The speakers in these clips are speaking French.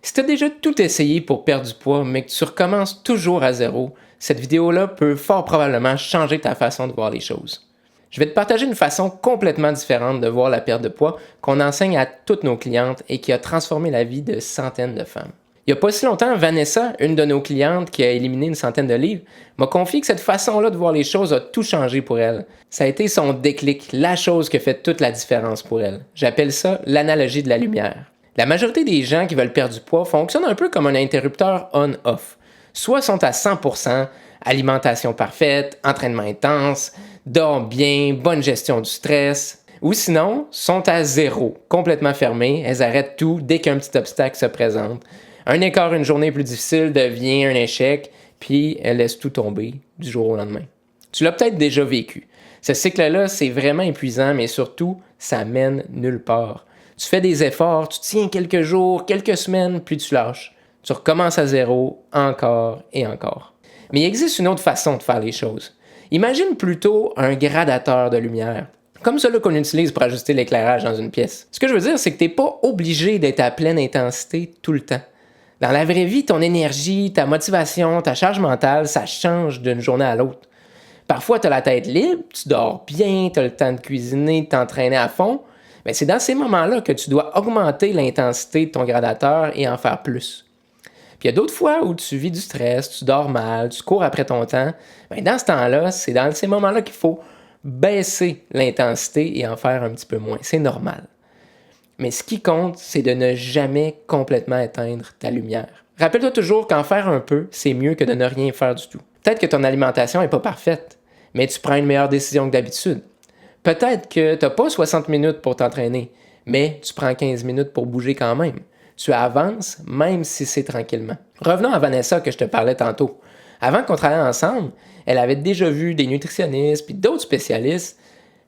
Si tu as déjà tout essayé pour perdre du poids, mais que tu recommences toujours à zéro, cette vidéo-là peut fort probablement changer ta façon de voir les choses. Je vais te partager une façon complètement différente de voir la perte de poids qu'on enseigne à toutes nos clientes et qui a transformé la vie de centaines de femmes. Il n'y a pas si longtemps, Vanessa, une de nos clientes qui a éliminé une centaine de livres, m'a confié que cette façon-là de voir les choses a tout changé pour elle. Ça a été son déclic, la chose qui a fait toute la différence pour elle. J'appelle ça l'analogie de la lumière. La majorité des gens qui veulent perdre du poids fonctionnent un peu comme un interrupteur on-off. Soit sont à 100%, alimentation parfaite, entraînement intense, dorment bien, bonne gestion du stress, ou sinon sont à zéro, complètement fermées, elles arrêtent tout dès qu'un petit obstacle se présente. Un écart, une journée plus difficile devient un échec, puis elles laissent tout tomber du jour au lendemain. Tu l'as peut-être déjà vécu. Ce cycle-là, c'est vraiment épuisant, mais surtout, ça mène nulle part. Tu fais des efforts, tu tiens quelques jours, quelques semaines, puis tu lâches. Tu recommences à zéro, encore et encore. Mais il existe une autre façon de faire les choses. Imagine plutôt un gradateur de lumière, comme celui qu'on utilise pour ajuster l'éclairage dans une pièce. Ce que je veux dire, c'est que tu n'es pas obligé d'être à pleine intensité tout le temps. Dans la vraie vie, ton énergie, ta motivation, ta charge mentale, ça change d'une journée à l'autre. Parfois, tu as la tête libre, tu dors bien, tu as le temps de cuisiner, de t'entraîner à fond. Mais c'est dans ces moments-là que tu dois augmenter l'intensité de ton gradateur et en faire plus. Puis il y a d'autres fois où tu vis du stress, tu dors mal, tu cours après ton temps. Bien, dans ce temps-là, c'est dans ces moments-là qu'il faut baisser l'intensité et en faire un petit peu moins. C'est normal. Mais ce qui compte, c'est de ne jamais complètement éteindre ta lumière. Rappelle-toi toujours qu'en faire un peu, c'est mieux que de ne rien faire du tout. Peut-être que ton alimentation n'est pas parfaite, mais tu prends une meilleure décision que d'habitude. Peut-être que tu n'as pas 60 minutes pour t'entraîner, mais tu prends 15 minutes pour bouger quand même. Tu avances, même si c'est tranquillement. Revenons à Vanessa que je te parlais tantôt. Avant qu'on travaille ensemble, elle avait déjà vu des nutritionnistes puis d'autres spécialistes,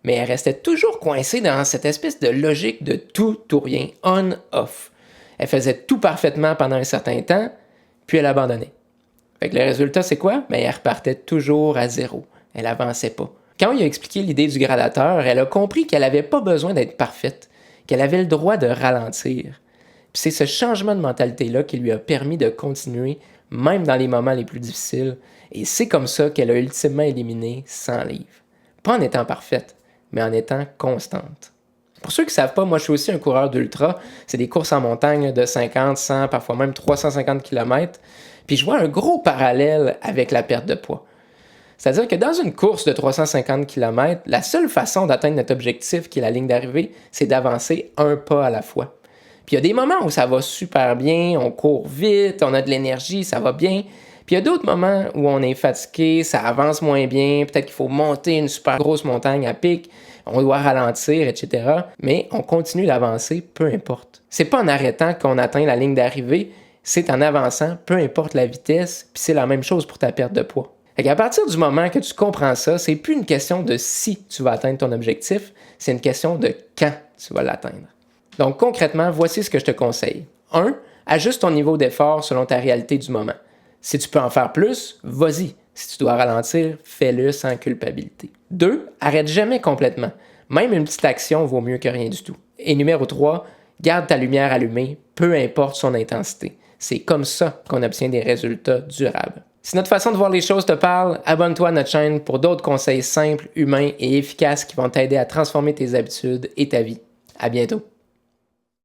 mais elle restait toujours coincée dans cette espèce de logique de tout ou rien, on-off. Elle faisait tout parfaitement pendant un certain temps, puis elle abandonnait. Fait que le résultat, c'est quoi? Ben, elle repartait toujours à zéro. Elle n'avançait pas. Quand il a expliqué l'idée du gradateur, elle a compris qu'elle n'avait pas besoin d'être parfaite, qu'elle avait le droit de ralentir. Puis c'est ce changement de mentalité-là qui lui a permis de continuer, même dans les moments les plus difficiles, et c'est comme ça qu'elle a ultimement éliminé 100 livres. Pas en étant parfaite, mais en étant constante. Pour ceux qui ne savent pas, moi je suis aussi un coureur d'ultra. C'est des courses en montagne de 50, 100, parfois même 350 km. Puis je vois un gros parallèle avec la perte de poids. C'est-à-dire que dans une course de 350 km, la seule façon d'atteindre notre objectif, qui est la ligne d'arrivée, c'est d'avancer un pas à la fois. Puis il y a des moments où ça va super bien, on court vite, on a de l'énergie, ça va bien. Puis il y a d'autres moments où on est fatigué, ça avance moins bien, peut-être qu'il faut monter une super grosse montagne à pic, on doit ralentir, etc. Mais on continue d'avancer, peu importe. C'est pas en arrêtant qu'on atteint la ligne d'arrivée, c'est en avançant, peu importe la vitesse, puis c'est la même chose pour ta perte de poids. Fait qu'à partir du moment que tu comprends ça, c'est plus une question de si tu vas atteindre ton objectif, c'est une question de quand tu vas l'atteindre. Donc concrètement, voici ce que je te conseille. 1. Ajuste ton niveau d'effort selon ta réalité du moment. Si tu peux en faire plus, vas-y. Si tu dois ralentir, fais-le sans culpabilité. 2. Arrête jamais complètement. Même une petite action vaut mieux que rien du tout. Et numéro 3, garde ta lumière allumée, peu importe son intensité. C'est comme ça qu'on obtient des résultats durables. Si notre façon de voir les choses te parle, abonne-toi à notre chaîne pour d'autres conseils simples, humains et efficaces qui vont t'aider à transformer tes habitudes et ta vie. À bientôt.